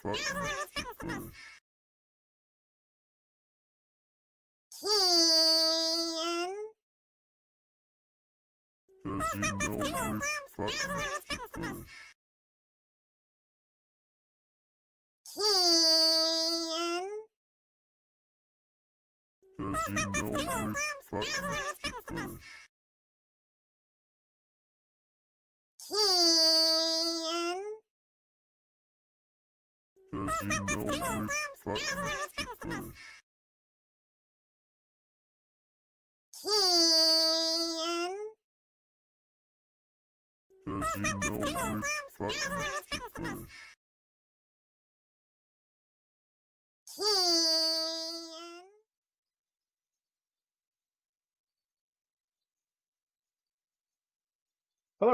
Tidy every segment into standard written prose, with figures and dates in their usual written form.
Hello,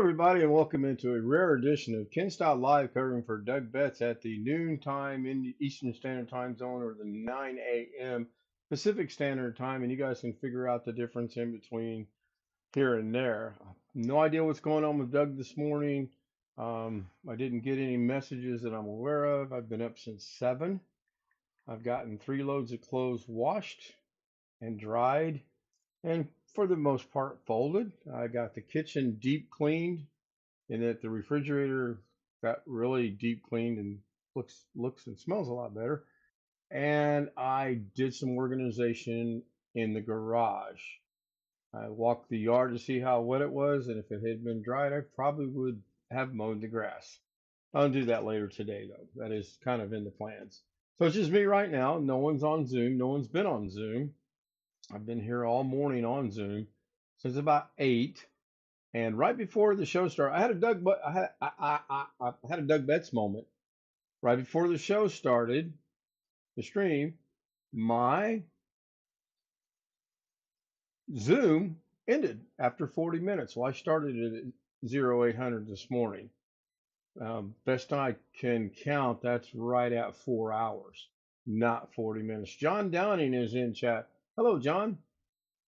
everybody, and welcome into a rare edition of Ken Style Live, covering for Doug Betts at the noon time in the Eastern Standard Time Zone, or the 9 a.m. Pacific Standard Time, and you guys can figure out the difference in between here and there. No idea what's going on with Doug this morning. I didn't get any messages that I'm aware of. I've been up since 7. I've gotten 3 loads of clothes washed and dried, and for the most part folded. I got the kitchen deep cleaned, and that the refrigerator got really deep cleaned and looks and smells a lot better. And I did some organization in the garage. I walked the yard to see how wet it was, and if it had been dried, I probably would have mowed the grass. I'll do that later today, though. That is kind of in the plans. So it's just me right now. No one's on Zoom. No one's been on Zoom. I've been here all morning on Zoom since about 8. And right before the show started, I had a Doug Betts moment. Right before the show started, the stream, my Zoom ended after 40 minutes. Well, I started it at 0800 this morning. Best I can count, that's right at 4 hours, not 40 minutes. John Downing is in chat. Hello, John.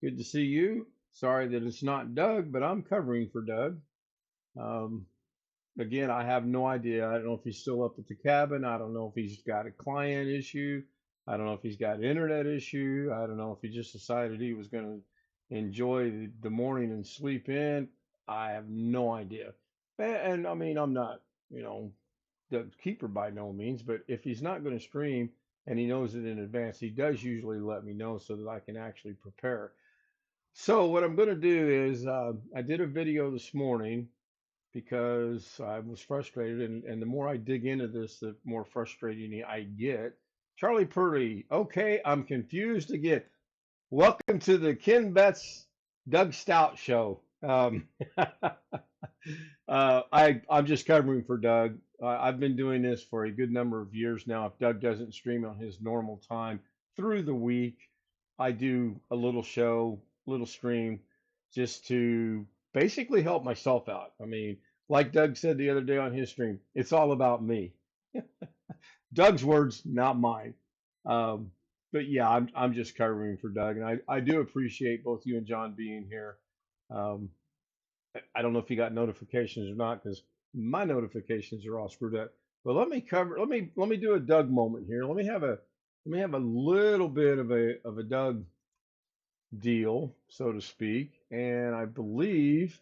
Good to see you. Sorry that it's not Doug, but I'm covering for Doug. Again, I have no idea. I don't know if he's still up at the cabin. I don't know if he's got a client issue. I don't know if he's got an internet issue. I don't know if he just decided he was going to enjoy the morning and sleep in. I have no idea. And I mean, I'm not, the keeper by no means, but if he's not going to stream and he knows it in advance, he does usually let me know so that I can actually prepare. So what I'm going to do is I did a video this morning because I was frustrated, and the more I dig into this, the more frustrating I get. Charlie Purdy, okay, I'm confused again. Welcome to the Ken Betts Doug Stout show. I'm just covering for Doug. I've been doing this for a good number of years now. If Doug doesn't stream on his normal time through the week, I do a little show, little stream, just to basically help myself out. I mean, like Doug said the other day on his stream, it's all about me. Doug's words, not mine. But yeah, I'm just covering for Doug, and I do appreciate both you and John being here. Um, I don't know if you got notifications or not, because my notifications are all screwed up. But let me do a Doug moment here. Let me have a little bit of a Doug deal, so to speak. And I believe,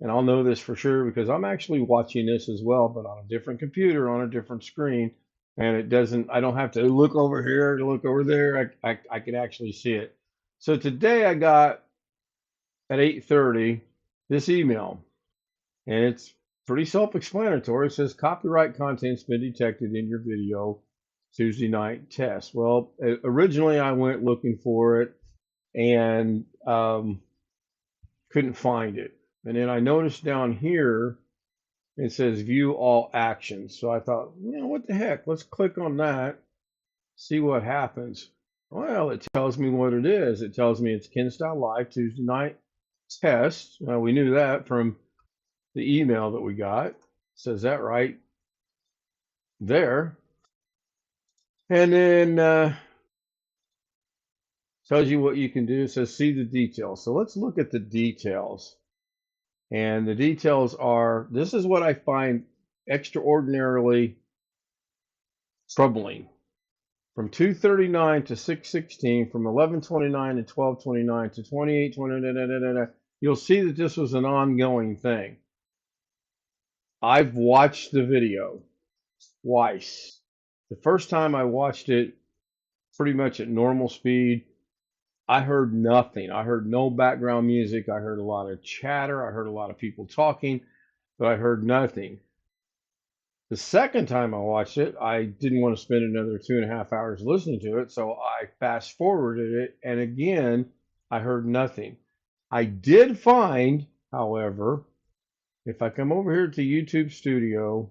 and I'll know this for sure because I'm actually watching this as well, but on a different computer, on a different screen. And I don't have to look over here to look over there. I can actually see it. So today I got at 8:30 this email, and it's pretty self-explanatory. It says copyright content's been detected in your video Tuesday night test. Well, originally I went looking for it and couldn't find it. And then I noticed down here it says view all actions. So I thought, what the heck? Let's click on that, see what happens. Well, it tells me what it is. It tells me it's Ken Style Live Tuesday night test. Well, we knew that from the email that we got. It says that right there. And then tells you what you can do. It says see the details. So let's look at the details. And the details are, this is what I find extraordinarily troubling. From 239 to 616, from 1129 to 1229 to 2820, you'll see that this was an ongoing thing. I've watched the video twice. The first time I watched it pretty much at normal speed, I heard nothing. I heard no background music. I heard a lot of chatter. I heard a lot of people talking, but I heard nothing. The second time I watched it, I didn't want to spend another 2.5 hours listening to it, so I fast forwarded it, and again, I heard nothing. I did find, however, if I come over here to YouTube Studio,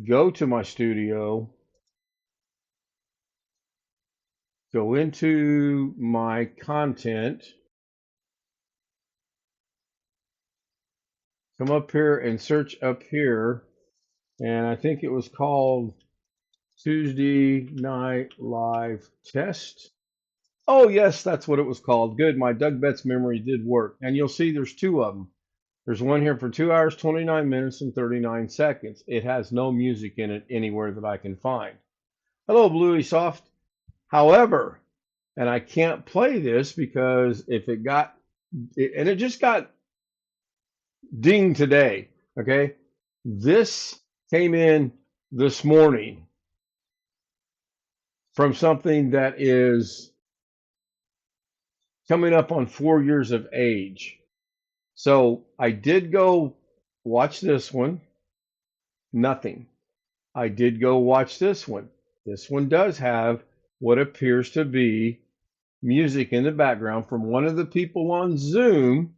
go to my studio, go into my content, come up here and search up here, and I think it was called Tuesday Night Live Test. Oh, yes, that's what it was called. Good. My Doug Betts memory did work. And you'll see there's two of them. There's one here for 2 hours, 29 minutes, and 39 seconds. It has no music in it anywhere that I can find. Hello, Bluey Soft. However, and I can't play this because if it got, and it just got dinged today, okay? This came in this morning from something that is coming up on 4 years of age. So I did go watch this one, nothing. I did go watch this one. This one does have what appears to be music in the background from one of the people on Zoom,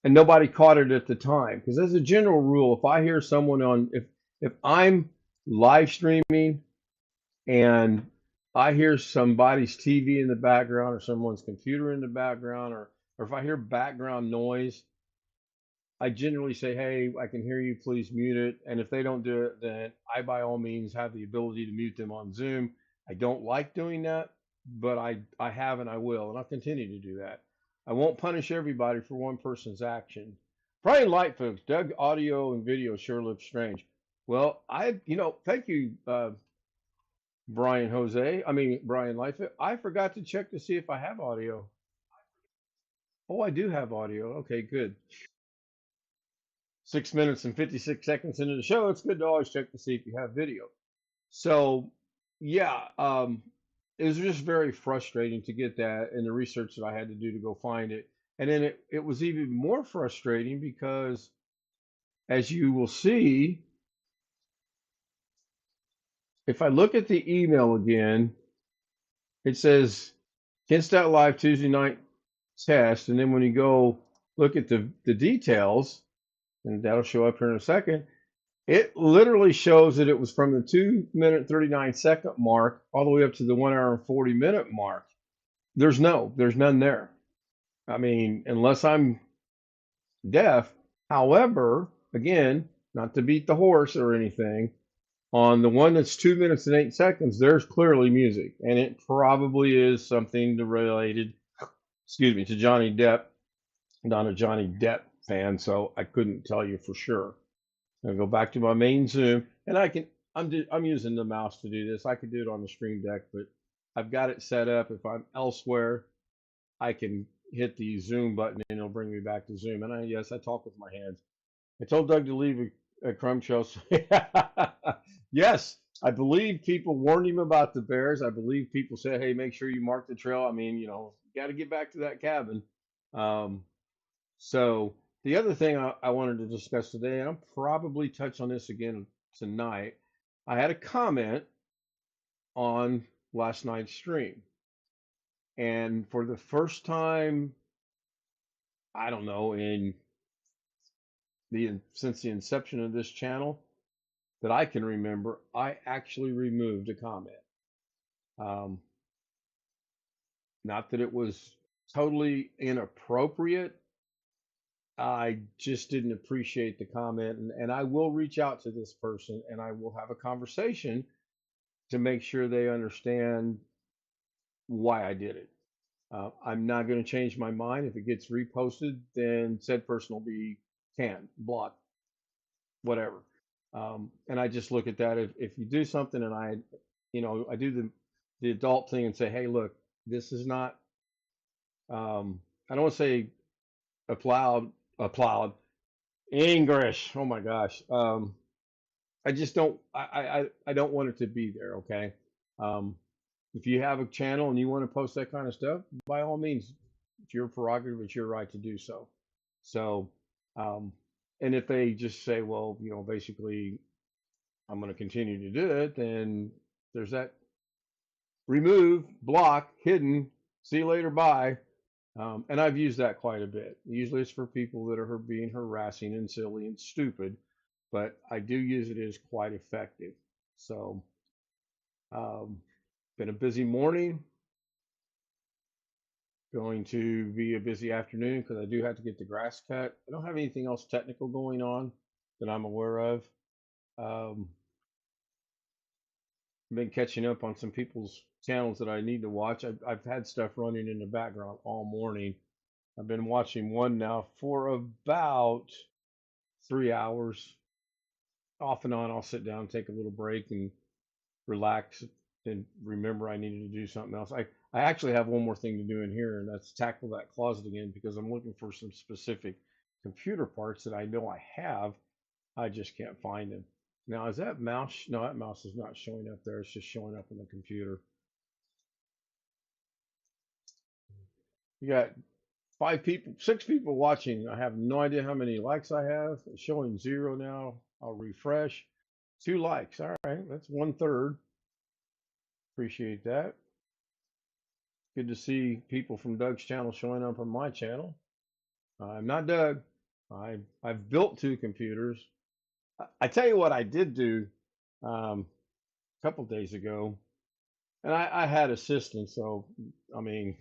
and nobody caught it at the time. Because as a general rule, if I hear someone on, if I'm live streaming and I hear somebody's TV in the background or someone's computer in the background, or if I hear background noise, I generally say, hey, I can hear you, please mute it. And if they don't do it, then I, by all means, have the ability to mute them on Zoom. I don't like doing that, but I have and I will, and I'll continue to do that. I won't punish everybody for one person's action. Brian Light, folks, Doug audio and video sure looks strange. Well, thank you, Brian Lightfoot. I forgot to check to see if I have audio. Oh, I do have audio. Okay, good. 6 minutes and 56 seconds into the show, it's good to always check to see if you have video. So, yeah, it was just very frustrating to get that and the research that I had to do to go find it. And then it was even more frustrating because, as you will see, if I look at the email again, it says Kinstat Live Tuesday night test. And then when you go look at the details, and that'll show up here in a second, it literally shows that it was from the 2 minute 39 second mark all the way up to the 1 hour and 40 minute mark. There's none there. I mean, unless I'm deaf. However, again, not to beat the horse or anything, on the one that's 2 minutes and 8 seconds, there's clearly music, and it probably is something related, excuse me, to Johnny Depp. I'm not a Johnny Depp fan, so I couldn't tell you for sure. I'll go back to my main Zoom, and I'm using the mouse to do this. I could do it on the Stream Deck, but I've got it set up. If I'm elsewhere, I can hit the Zoom button, and it'll bring me back to Zoom. And yes, I talk with my hands. I told Doug to leave a crumb trail. Yes, I believe people warned him about the bears. I believe people said, "Hey, make sure you mark the trail." I mean, got to get back to that cabin. Um, so the other thing I wanted to discuss today, and I'll probably touch on this again tonight. I had a comment on last night's stream, and for the first time, I don't know, since the inception of this channel that I can remember, I actually removed a comment. Um, Not that it was totally inappropriate. I just didn't appreciate the comment, and I will reach out to this person and I will have a conversation to make sure they understand why I did it. I'm not going to change my mind. If it gets reposted, then said person will be canned, blocked. whatever. And I just look at that. If you do something and I do the adult thing and say, hey, look, this is not, I don't want to say applaud English. Oh my gosh. I just don't, I don't want it to be there. Okay. Um, if you have a channel and you want to post that kind of stuff, by all means, it's your prerogative, it's your right to do so. So, um, and if they just say, well, basically, I'm going to continue to do it, then there's that remove, block, hidden, see you later, bye. And I've used that quite a bit. Usually it's for people that are being harassing and silly and stupid, but I do use it as quite effective. So, um, been a busy morning, going to be a busy afternoon because I do have to get the grass cut. I don't have anything else technical going on that I'm aware of. Um, I've been catching up on some people's channels that I need to watch. I've had stuff running in the background all morning. I've been watching one now for about 3 hours. Off and on, I'll sit down, take a little break, and relax, and remember I needed to do something else. I actually have one more thing to do in here, and that's tackle that closet again because I'm looking for some specific computer parts that I know I have. I just can't find them. Now, is that mouse? No, that mouse is not showing up there. It's just showing up on the computer. You got 5 people, 6 people watching. I have no idea how many likes I have. It's showing 0 now. I'll refresh. 2 likes. All right, that's 1/3. Appreciate that. Good to see people from Doug's channel showing up on my channel. I'm not Doug. I've built 2 computers. I tell you what I did do a couple days ago, and I had assistance, so I mean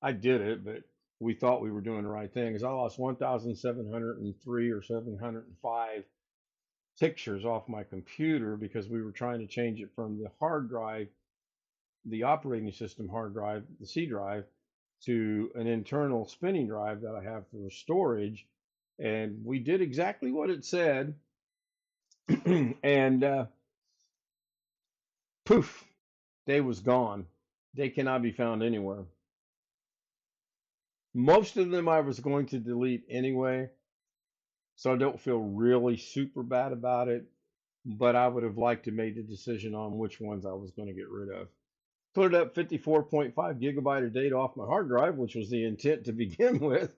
I did it, but we thought we were doing the right thing. Is I lost 1,703 or 705 pictures off my computer because we were trying to change it from the hard drive, the operating system hard drive, the C drive, to an internal spinning drive that I have for storage. And we did exactly what it said. And poof, they was gone. They cannot be found anywhere. Most of them I was going to delete anyway, so I don't feel really super bad about it. But I would have liked to make the decision on which ones I was going to get rid of. Cleared up 54.5 gigabyte of data off my hard drive, which was the intent to begin with.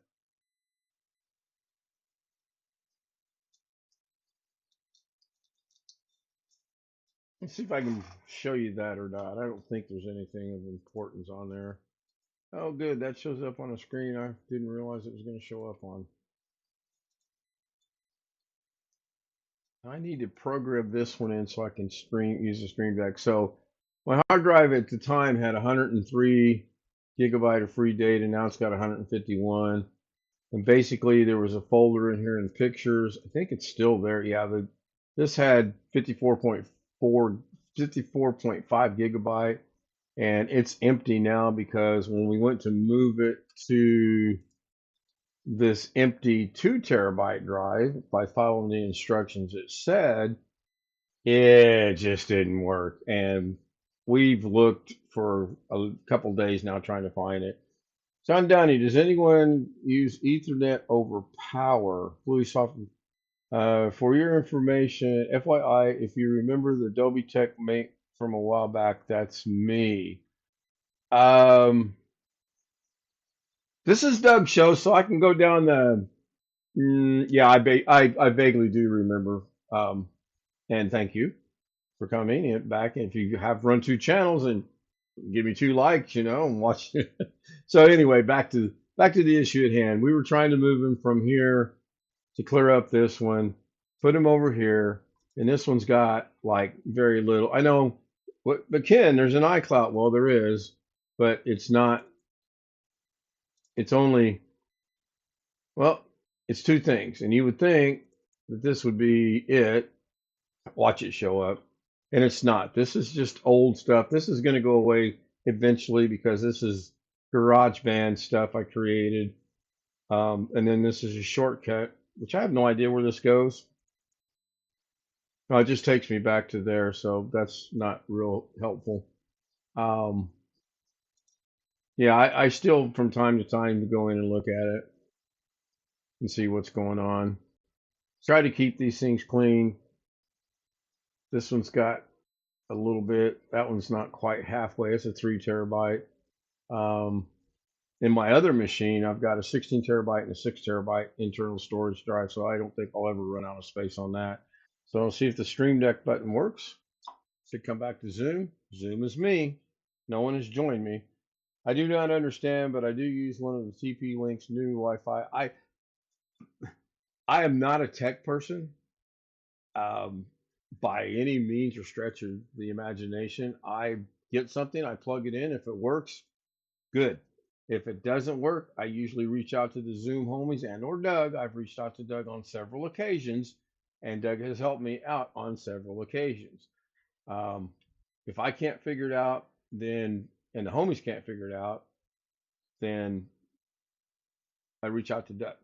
Let's see if I can show you that or not. I don't think there's anything of importance on there. Oh, good. That shows up on a screen I didn't realize it was going to show up on. I need to program this one in so I can use the stream deck. So my hard drive at the time had 103 gigabyte of free data. Now it's got 151. And basically there was a folder in here in pictures. I think it's still there. Yeah, this had 54.4, 54.5 gigabyte, and it's empty now because when we went to move it to this empty 2 terabyte drive by following the instructions it said, it just didn't work. And we've looked for a couple days now trying to find it. John Downey, does anyone use Ethernet over power? Please often. For your information, FYI, if you remember the Adobe Tech mate from a while back, that's me. This is Doug's show, so I can go down the. Yeah, I vaguely do remember. And thank you for coming in back. If you have run 2 channels and give me 2 likes, and watch. So anyway, back to the issue at hand. We were trying to move him from here to clear up this one, put him over here, and this one's got like very little. I know, but Ken, there's an iCloud. Well, there is, but it's not. It's only, well, it's 2 things, and you would think that this would be it. Watch it show up, and it's not. This is just old stuff. This is going to go away eventually because this is GarageBand stuff I created, and then this is a shortcut, which I have no idea where this goes. Well, it just takes me back to there, so that's not real helpful. Um, yeah, I still from time to time go in and look at it and see what's going on. Try to keep these things clean. This one's got a little bit. That one's not quite halfway. It's a 3 terabyte. Um, in my other machine, I've got a 16 terabyte and a 6 terabyte internal storage drive, so I don't think I'll ever run out of space on that. So I'll see if the Stream Deck button works. Should come back to Zoom. Zoom is me. No one has joined me. I do not understand, but I do use one of the TP-Link's new Wi-Fi. I am not a tech person um, by any means or stretch of the imagination. I get something, I plug it in. If it works, good. If it doesn't work, I usually reach out to the Zoom homies and or Doug. I've reached out to Doug on several occasions, and Doug has helped me out on several occasions. Um, if I can't figure it out, then and the homies can't figure it out, then I reach out to Doug.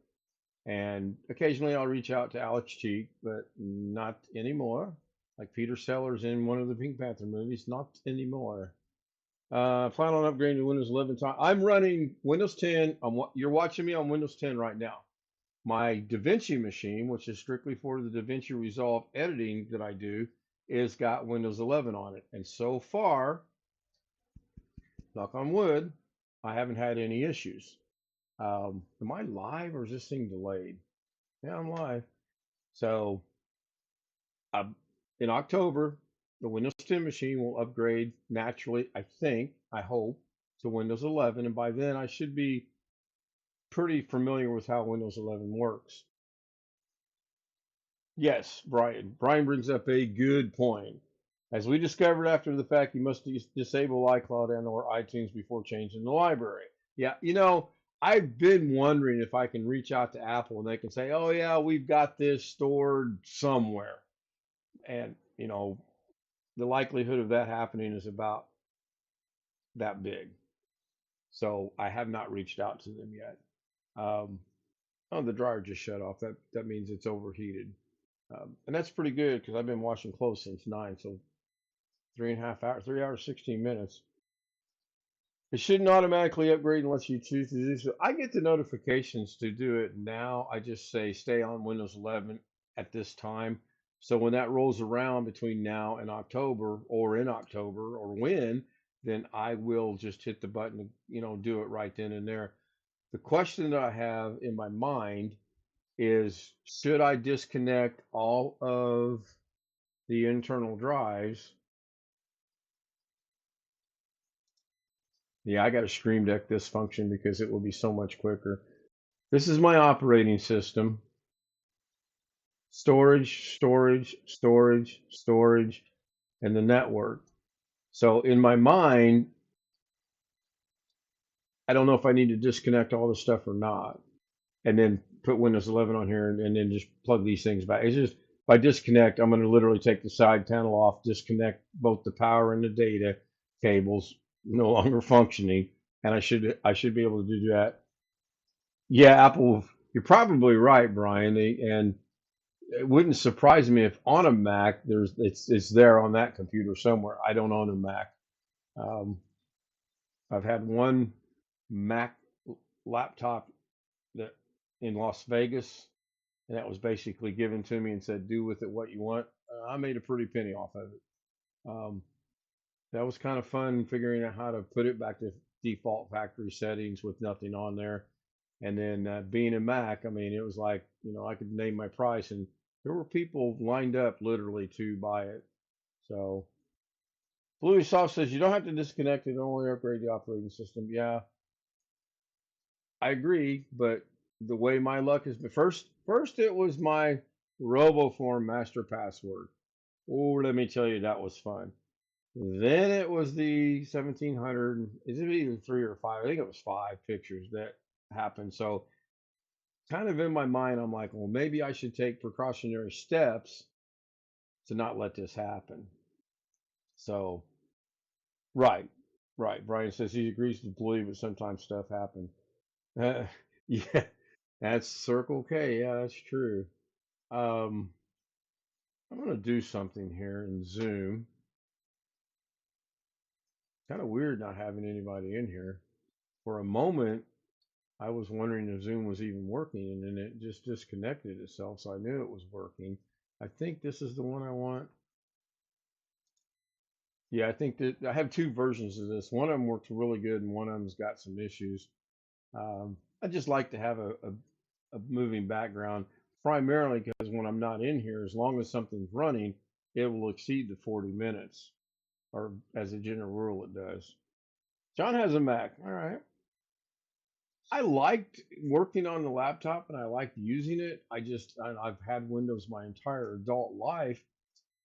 And occasionally I'll reach out to Alex Cheek, but not anymore. Like Peter Sellers in one of the Pink Panther movies, not anymore. Plan on upgrading to Windows 11. I'm running Windows 10. You're watching me on Windows 10 right now. My DaVinci machine, which is strictly for the DaVinci Resolve editing that I do, is got Windows 11 on it. And so far, knock on wood, I haven't had any issues. Am I live or is this thing delayed? Yeah, I'm live. So uh, in October, the Windows 10 machine will upgrade naturally, I think, I hope, to Windows 11. And by then, I should be pretty familiar with how Windows 11 works. Yes, Brian. Brian brings up a good point. As we discovered after the fact, you must disable iCloud and or iTunes before changing the library. Yeah, I've been wondering if I can reach out to Apple and they can say, "Oh yeah, we've got this stored somewhere." And, the likelihood of that happening is about that big. So I have not reached out to them yet. Um, oh, the dryer just shut off. That means it's overheated. And that's pretty good because I've been washing clothes since 9, so 3.5 hours, 3 hours, 16 minutes. It shouldn't automatically upgrade unless you choose to do so. I get the notifications to do it now. I just say stay on Windows 11 at this time. So when that rolls around between now and October, or in October, or when, then I will just hit the button, do it right then and there. The question that I have in my mind is, should I disconnect all of the internal drives? Yeah, I got to Stream Deck this function because it will be so much quicker. This is my operating system. Storage, storage, storage, storage, and the network. So in my mind, I don't know if I need to disconnect all this stuff or not, and then put Windows 11 on here and then just plug these things back. It's just by disconnect, I'm going to literally take the side panel off, disconnect both the power and the data cables, no longer functioning, and I should be able to do that. Yeah, Apple, you're probably right, Brian. And it wouldn't surprise me if on a Mac it's there on that computer somewhere. I don't own a Mac. Um, I've had one Mac laptop that in Las Vegas, and that was basically given to me and said, "Do with it what you want." I made a pretty penny off of it. Um, that was kind of fun figuring out how to put it back to default factory settings with nothing on there. And then being a Mac, I mean, it was like, I could name my price, and there were people lined up literally to buy it. So Bluey Soft says you don't have to disconnect it, only upgrade the operating system. Yeah, I agree, but the way my luck has been, first it was my RoboForm master password. Oh, let me tell you, that was fun. Then it was the 1700. Is it either 3 or 5? I think it was 5 pictures that happened. So kind of in my mind, I'm like, well, maybe I should take precautionary steps to not let this happen. So, right, right. Brian says he agrees with Bluey, but sometimes stuff happens. Uh, yeah, that's Circle K. Yeah, that's true. Um, I'm going to do something here in Zoom. Kind of weird not having anybody in here. For a moment, I was wondering if Zoom was even working, and then it just disconnected itself, so I knew it was working. I think this is the one I want. Yeah, I think that I have two versions of this. One of them works really good, and one of them's got some issues. I just like to have a moving background, primarily because when I'm not in here, as long as something's running, it will exceed the 40 minutes, or as a general rule, it does. John has a Mac. All right. I liked working on the laptop and I liked using it. I've had Windows my entire adult life,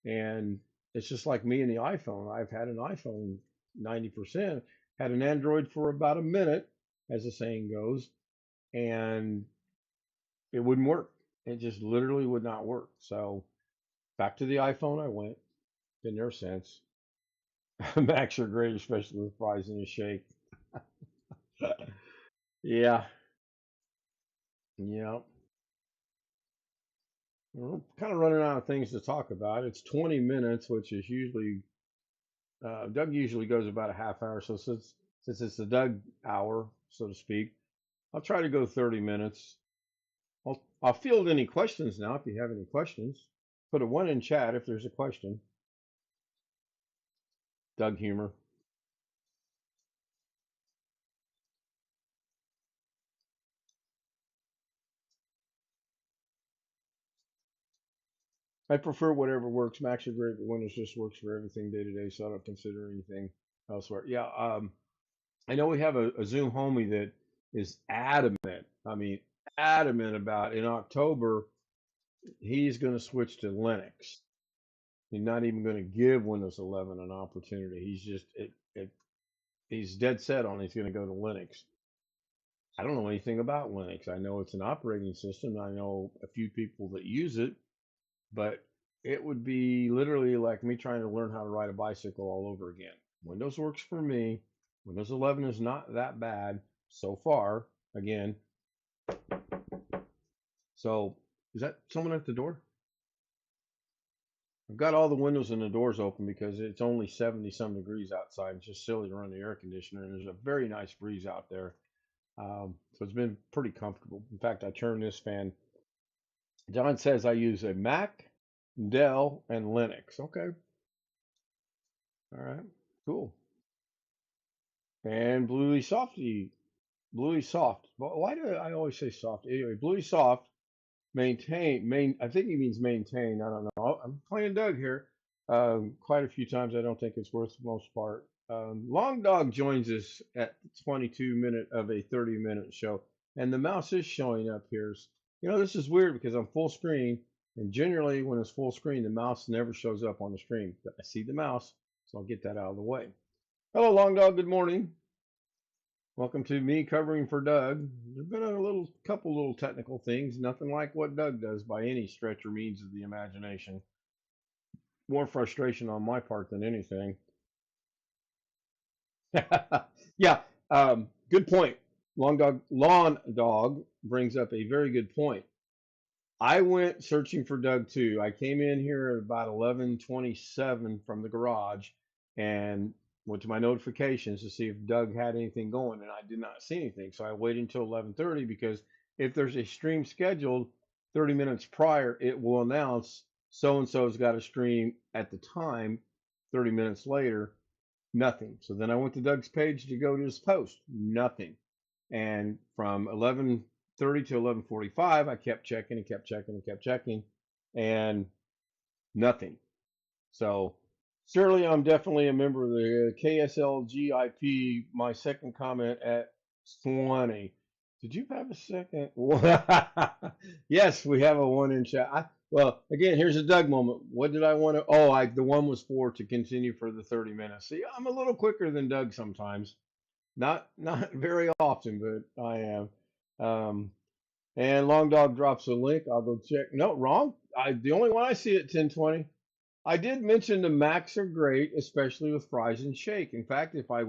and it's just like me and the iPhone. I've had an iPhone 90%, had an Android for about a minute, as the saying goes, and it wouldn't work. It just literally would not work. So back to the iPhone I went. Been there since. Macs are great, especially with fries and a shake. Yeah, yeah. We're kind of running out of things to talk about. It's 20 minutes, which is usually Doug usually goes about a half hour. So since it's the Doug hour, so to speak, I'll try to go 30 minutes. I'll field any questions now if you have any questions. Put a one in chat if there's a question. Doug humor. I prefer whatever works. Macs are great, but Windows just works for everything day to day, so I don't consider anything elsewhere. Yeah, I know we have a Zoom homie that is adamant. I mean, adamant about in October he's going to switch to Linux. He's not even going to give Windows 11 an opportunity. He's dead set on he's going to go to Linux. I don't know anything about Linux. I know it's an operating system. I know a few people that use it, but it would be literally like me trying to learn how to ride a bicycle all over again. Windows works for me. Windows 11 is not that bad so far. Again, so is that someone at the door? I've got all the windows and the doors open because it's only 70 some degrees outside. It's just silly to run the air conditioner, and there's a very nice breeze out there. So it's been pretty comfortable. In fact, I turned this fan. John says I use a Mac, Dell, and Linux. Okay. All right. Cool. And Bluey Soft. Why do I always say soft? Anyway, Bluey Soft I think he means maintain. I don't know. I'm playing Doug here. Quite a few times. I don't think it's worth the most part. Long Dog joins us at 22 minute of a 30-minute show, and the mouse is showing up here. This is weird because I'm full screen, and generally when it's full screen, the mouse never shows up on the screen. But I see the mouse, so I'll get that out of the way. Hello, Long Dog. Good morning. Welcome to me covering for Doug. There's been couple little technical things, nothing like what Doug does by any stretch or means of the imagination. More frustration on my part than anything. Yeah, good point. Lawn Dog brings up a very good point. I went searching for Doug too. I came in here at about 11:27 from the garage and went to my notifications to see if Doug had anything going, and I did not see anything. So I waited until 11:30 because if there's a stream scheduled 30 minutes prior, it will announce so and so's got a stream at the time. 30 minutes later, nothing. So then I went to Doug's page to go to his post, nothing. And from 11:30 to 11:45, I kept checking and kept checking and kept checking, and nothing. So certainly, I'm definitely a member of the KSLGIP. My second comment at 20. Did you have a second? Yes, we have a one in chat. Well, again, here's a Doug moment. What did I want to? Oh, the one was for to continue for the 30 minutes. See, I'm a little quicker than Doug sometimes. Not very often, but I am. Um, and Long Dog drops a link. I'll go check. No, wrong. The only one I see at 10:20. I did mention the Macs are great, especially with fries and shake. In fact, if I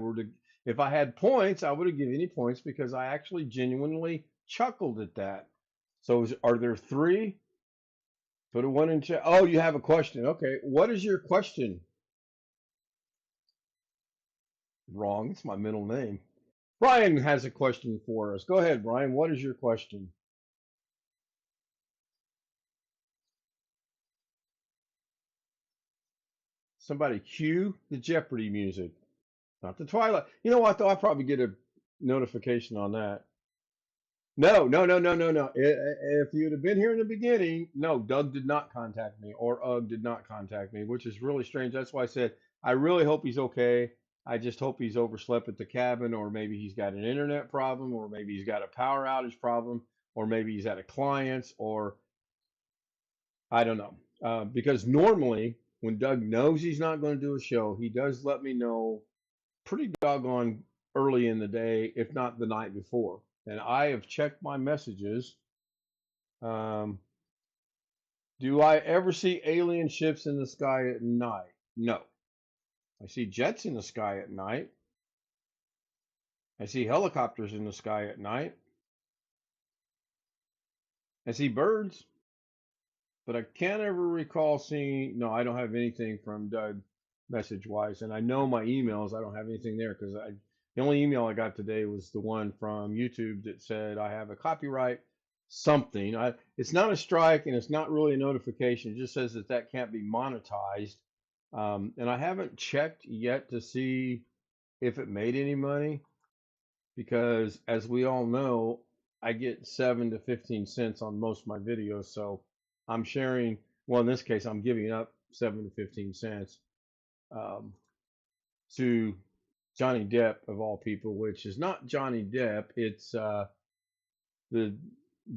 had points, I would have given you points because I actually genuinely chuckled at that. So, are there three? Put a one in chat. Oh, you have a question. Okay. What is your question? Wrong. It's my middle name. Brian has a question for us. Go ahead, Brian. What is your question? Somebody cue the Jeopardy music. Not the Twilight. You know what, though? I'll probably get a notification on that. No, no, no, no, no, no. If you'd have been here in the beginning, no, Doug did not contact me or Ugg did not contact me, which is really strange. That's why I said I really hope he's okay. I just hope he's overslept at the cabin, or maybe he's got an internet problem, or maybe he's got a power outage problem, or maybe he's at a client's, or I don't know. Because normally, when Doug knows he's not going to do a show, he does let me know pretty doggone early in the day, if not the night before. And I have checked my messages. Um, do I ever see alien ships in the sky at night? No. I see jets in the sky at night. I see helicopters in the sky at night. I see birds, but I can't ever recall seeing. No, I don't have anything from Doug message wise. And I know my emails, I don't have anything there because the only email I got today was the one from YouTube that said I have a copyright something. It's not a strike and it's not really a notification. It just says that that can't be monetized. And I haven't checked yet to see if it made any money because, as we all know, I get 7 to 15 cents on most of my videos. So I'm sharing, well, in this case, I'm giving up 7 to 15 cents um, to Johnny Depp, of all people, which is not Johnny Depp. It's the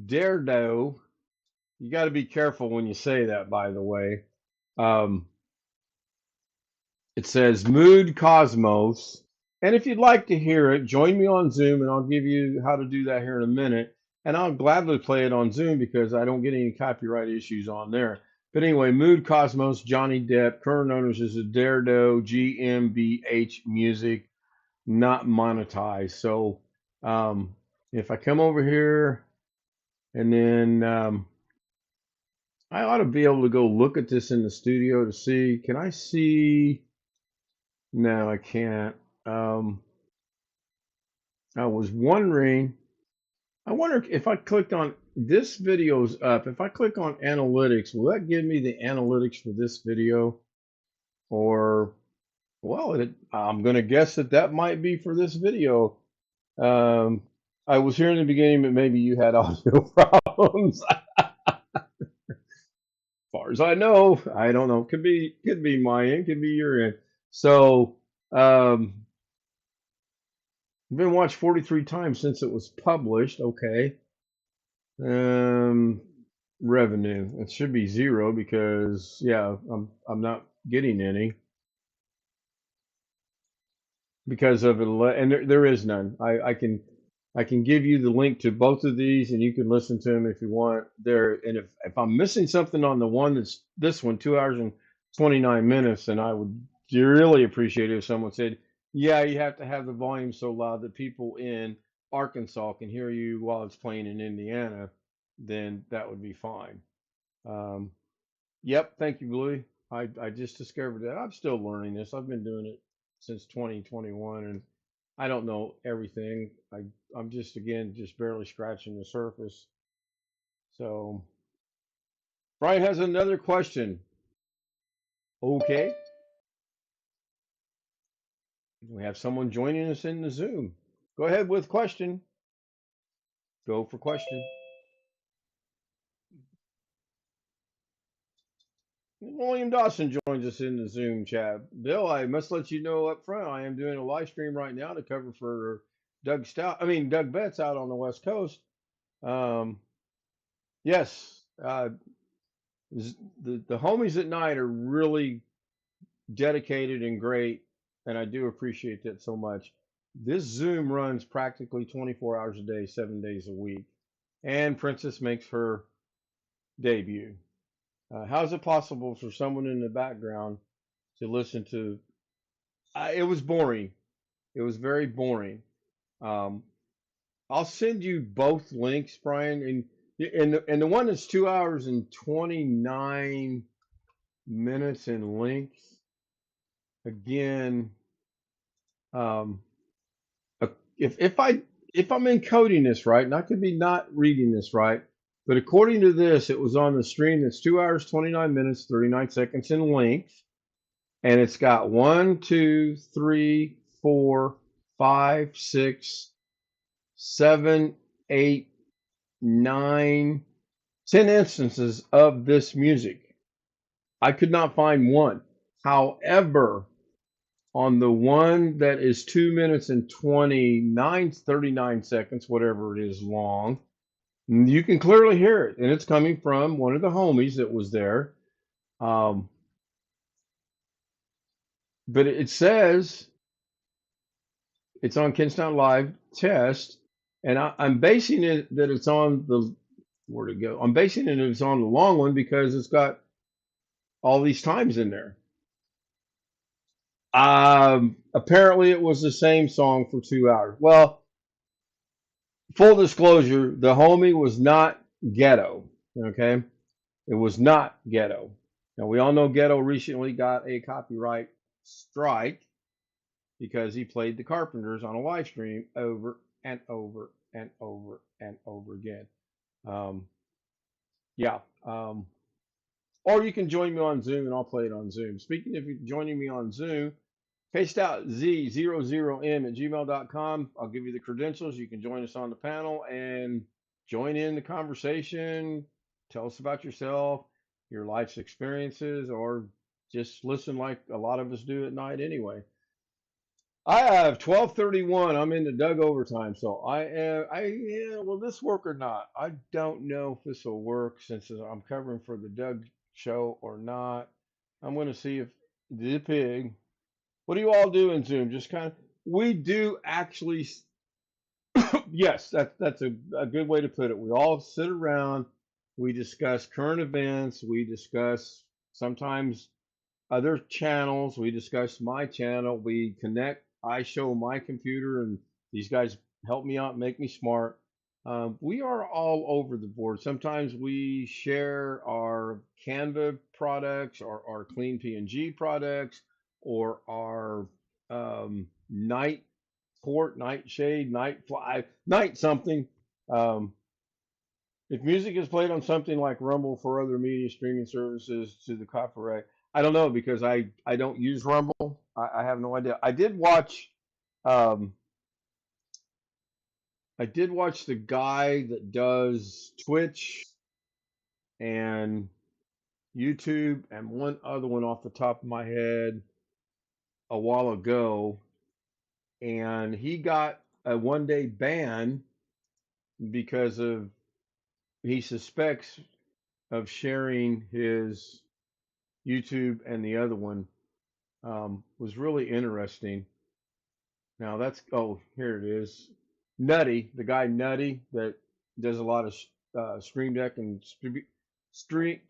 Daredevil. You got to be careful when you say that, by the way. Um, it says Mood Cosmos. And if you'd like to hear it, join me on Zoom and I'll give you how to do that here in a minute. And I'll gladly play it on Zoom because I don't get any copyright issues on there. But anyway, Mood Cosmos, Johnny Depp, current owners is a Daredevil GmbH Music, not monetized. So if I come over here and then I ought to be able to go look at this in the studio to see, can I see? No, I can't. Um, I was wondering, I wonder if I clicked on this video's up. If I click on analytics, will that give me the analytics for this video? Or, well, I'm going to guess that that might be for this video. Um, I was here in the beginning, but maybe you had audio problems. Far as I know, I don't know. Could be my end, could be your end. So, I've been watched 43 times since it was published. Okay. Um, revenue. It should be zero because yeah, I'm not getting any because of it, and there is none. I can give you the link to both of these, and you can listen to them if you want. There, and if I'm missing something on the one that's this one, 2 hours and 29 minutes, then I would really appreciate it if someone said, "Yeah, you have to have the volume so loud that people in Arkansas can hear you while it's playing in Indiana." Then that would be fine. Um, yep, thank you, Bluey. I just discovered that. I'm still learning this. I've been doing it since 2021, and I don't know everything. I'm just again just barely scratching the surface. So Brian has another question. Okay, we have someone joining us in the Zoom. Go ahead with question. Go for question. William Dawson joins us in the Zoom chat. Bill, I must let you know up front, I am doing a live stream right now to cover for Doug Betts out on the West Coast. Um, yes, the homies at night are really dedicated and great, and I do appreciate that so much. This Zoom runs practically 24 hours a day, 7 days a week, and Princess makes her debut. How is it possible for someone in the background to listen to? It was boring. It was very boring. Um, I'll send you both links, Brian, and And the one that's 2 hours and 29 minutes in length, again, um, uh, if I'm encoding this right, and I could be not reading this right, but according to this, it was on the stream that's 2 hours, 29 minutes, 39 seconds in length, and it's got 1, 2, 3, 4, 5, 6, 7, 8, 9, 10 instances of this music. I could not find one. However, on the one that is 2 minutes and 39 seconds, whatever it is long, you can clearly hear it. And it's coming from one of the homies that was there. Um, but it says it's on Kingstown Live test. And I'm basing it that it's on the, where to go? I'm basing it it's on the long one because it's got all these times in there. Apparently it was the same song for 2 hours. Well, full disclosure, the homie was not Ghetto. Okay, it was not Ghetto. Now we all know Ghetto recently got a copyright strike because he played the Carpenters on a live stream over and over and over and over again. Um, yeah. Or you can join me on Zoom and I'll play it on Zoom. Speaking of joining me on Zoom, paste out z00m@gmail.com. I'll give you the credentials. You can join us on the panel and join in the conversation. Tell us about yourself, your life's experiences, or just listen like a lot of us do at night anyway. I have 12:31. I'm into Doug overtime, so yeah, will this work or not? I don't know if this will work since I'm covering for the Doug show or not. I'm going to see if the pig. What do you all do in Zoom? Just kind of, we do actually, yes, that's a good way to put it. We all sit around, we discuss current events, we discuss sometimes other channels, we discuss my channel, we connect, I show my computer, and these guys help me out, make me smart. We are all over the board. Sometimes we share our Canva products or our Clean PNG products or our night port, night shade, night fly, night something. Um, if music is played on something like Rumble for other media streaming services to the copyright, I don't know because I don't use Rumble. I have no idea. Um, I did watch the guy that does Twitch and YouTube and one other one off the top of my head a while ago, and he got a 1 day ban because of he suspects of sharing his YouTube, and the other one was really interesting. Now that's, oh, here it is. Nutty, the guy Nutty that does a lot of Stream Deck and stream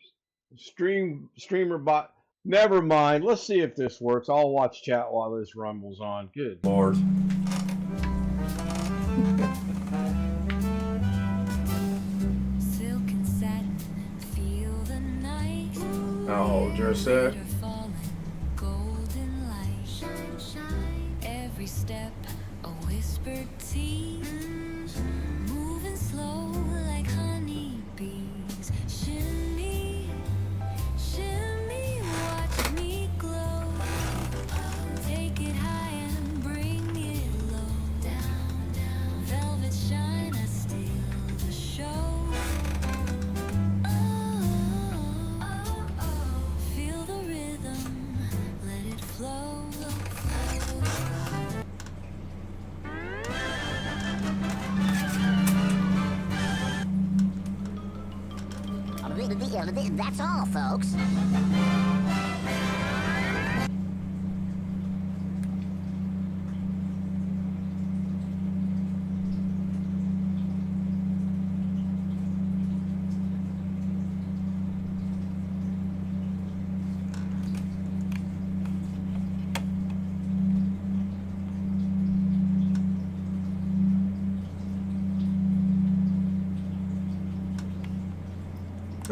streamer bot. Never mind. Let's see if this works. I'll watch chat while this rumbles on. Good Lord. Oh, just that. Every step a whispered tea, moving slow like honeybees. Shimmy, shimmy, watch me glow. Take it high and bring it low. Down, down, velvet shine, I steal the show. Feel the rhythm, let it flow. That's all, folks.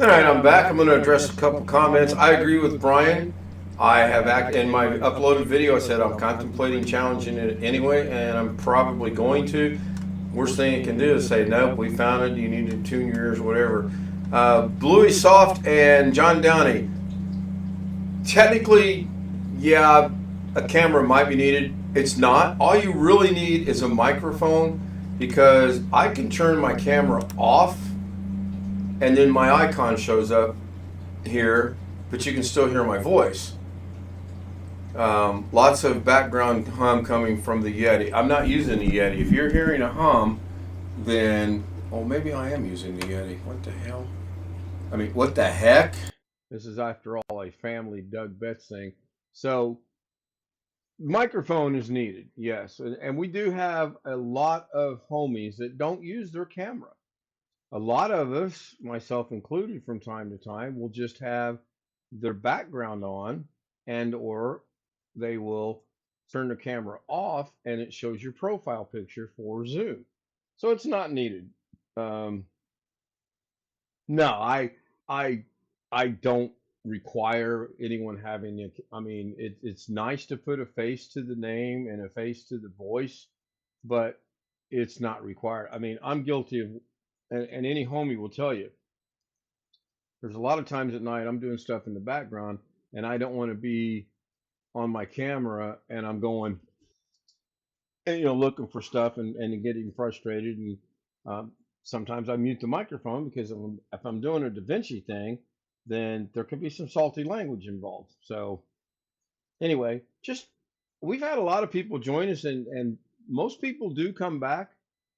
All right, I'm back. I'm going to address a couple comments. I agree with Brian. I have in my uploaded video. I said I'm contemplating challenging it anyway, and I'm probably going to. Worst thing it can do is say, nope, we found it. You need to tune your ears, whatever. Bluey Soft and John Downey. Technically, yeah, a camera might be needed. It's not. All you really need is a microphone, because I can turn my camera off and then my icon shows up here, but you can still hear my voice. Lots of background hum coming from the Yeti. I'm not using the Yeti. If you're hearing a hum, then, oh, maybe I am using the Yeti. What the hell? I mean, what the heck? This is, after all, a family Doug Betts thing. So microphone is needed, yes, and we do have a lot of homies that don't use their camera. A lot of us, myself included, from time to time, will just have their background on, and or they will turn the camera off and it shows your profile picture for Zoom. So it's not needed. Um, no, I I don't require anyone having it. I mean, it's nice to put a face to the name and a face to the voice, but it's not required. I mean, I'm guilty of, and any homie will tell you, there's a lot of times at night I'm doing stuff in the background and I don't want to be on my camera and I'm going, and, looking for stuff and getting frustrated. And um, sometimes I mute the microphone because if I'm doing a Da Vinci thing, then there could be some salty language involved. So anyway, just, we've had a lot of people join us, and most people do come back.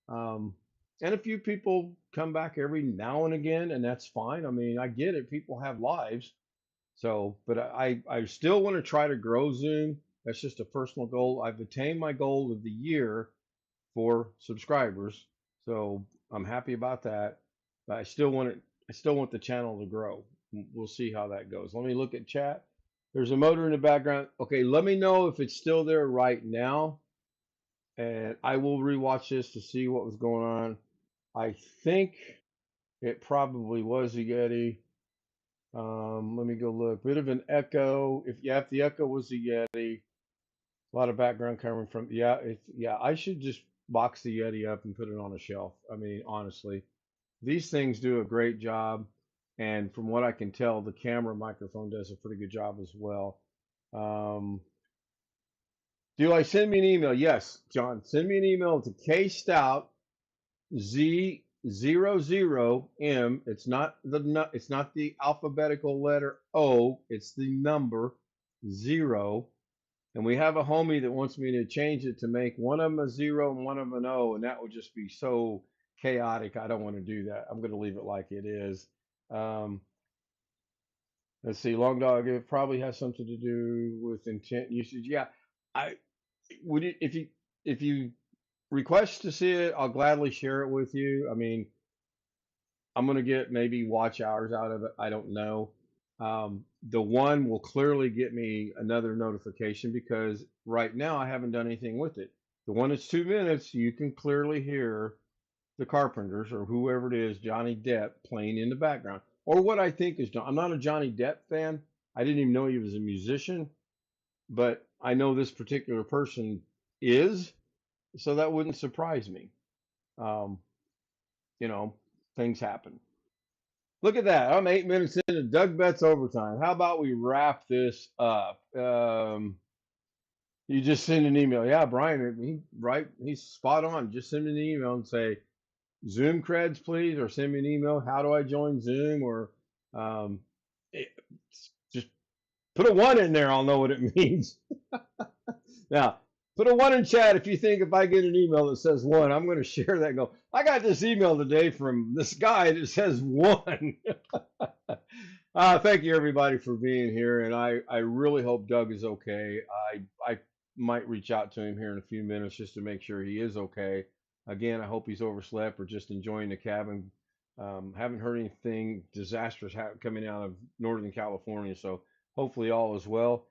Um, and a few people come back every now and again, and that's fine. I mean, I get it. People have lives. So, but I still want to try to grow Zoom. That's just a personal goal. I've attained my goal of the year for subscribers, so I'm happy about that. But I still want it. I still want the channel to grow. We'll see how that goes. Let me look at chat. There's a motor in the background. Okay, let me know if it's still there right now, and I will rewatch this to see what was going on. I think it probably was a Yeti. Let me go look. Bit of an echo. If the echo was a Yeti, a lot of background coming from, yeah, yeah. I should just box the Yeti up and put it on a shelf. I mean, honestly, these things do a great job, and from what I can tell, the camera microphone does a pretty good job as well. Um, do I send me an email? Yes, John. Send me an email to kstout Z00M. It's not the alphabetical letter O. It's the number zero. And we have a homie that wants me to change it to make one of them a zero and one of them an O, and that would just be so chaotic. I don't want to do that. I'm going to leave it like it is. Um, let's see, Long Dog. It probably has something to do with intent usage. Yeah, I would. If you request to see it, I'll gladly share it with you. I mean, I'm gonna get maybe watch hours out of it. I don't know. The one will clearly get me another notification because right now I haven't done anything with it. The one that's 2 minutes, you can clearly hear the Carpenters or whoever it is, Johnny Depp, playing in the background. Or what I think is John. I'm not a Johnny Depp fan. I didn't even know he was a musician, but I know this particular person is, so that wouldn't surprise me. Um, you know, things happen. Look at that. I'm 8 minutes into Doug Betts overtime. How about we wrap this up? You just send an email. Yeah, Brian, he's spot on. Just send me an email and say, Zoom creds, please, or send me an email. How do I join Zoom? Or um, it, just put a one in there. I'll know what it means. Now, put a one in chat if you think if I get an email that says one, I'm going to share that and go, I got this email today from this guy that says one. Thank you everybody for being here, and I really hope Doug is okay. I might reach out to him here in a few minutes just to make sure he is okay. Again, I hope he's overslept or just enjoying the cabin. Haven't heard anything disastrous coming out of Northern California, so hopefully all is well.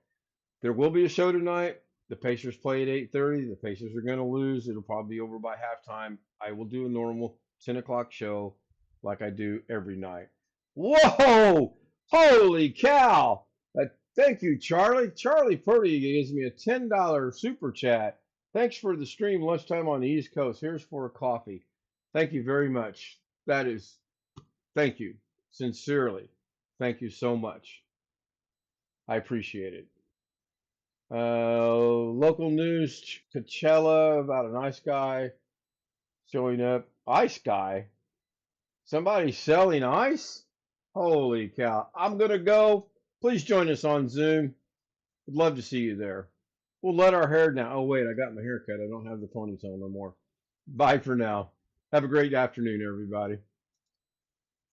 There will be a show tonight. The Pacers play at 8:30. The Pacers are going to lose. It'll probably be over by halftime. I will do a normal 10 o'clock show like I do every night. Whoa! Holy cow! Thank you, Charlie. Charlie Purdy gives me a $10 super chat. Thanks for the stream lunchtime on the East Coast. Here's for a coffee. Thank you very much. That is, thank you. Sincerely. Thank you so much. I appreciate it. Local news, Coachella about an ice guy showing up. Ice guy? Somebody selling ice? Holy cow. I'm going to go. Please join us on Zoom. Would love to see you there. We'll let our hair down. Oh, wait, I got my hair cut. I don't have the ponytail no more. Bye for now. Have a great afternoon, everybody.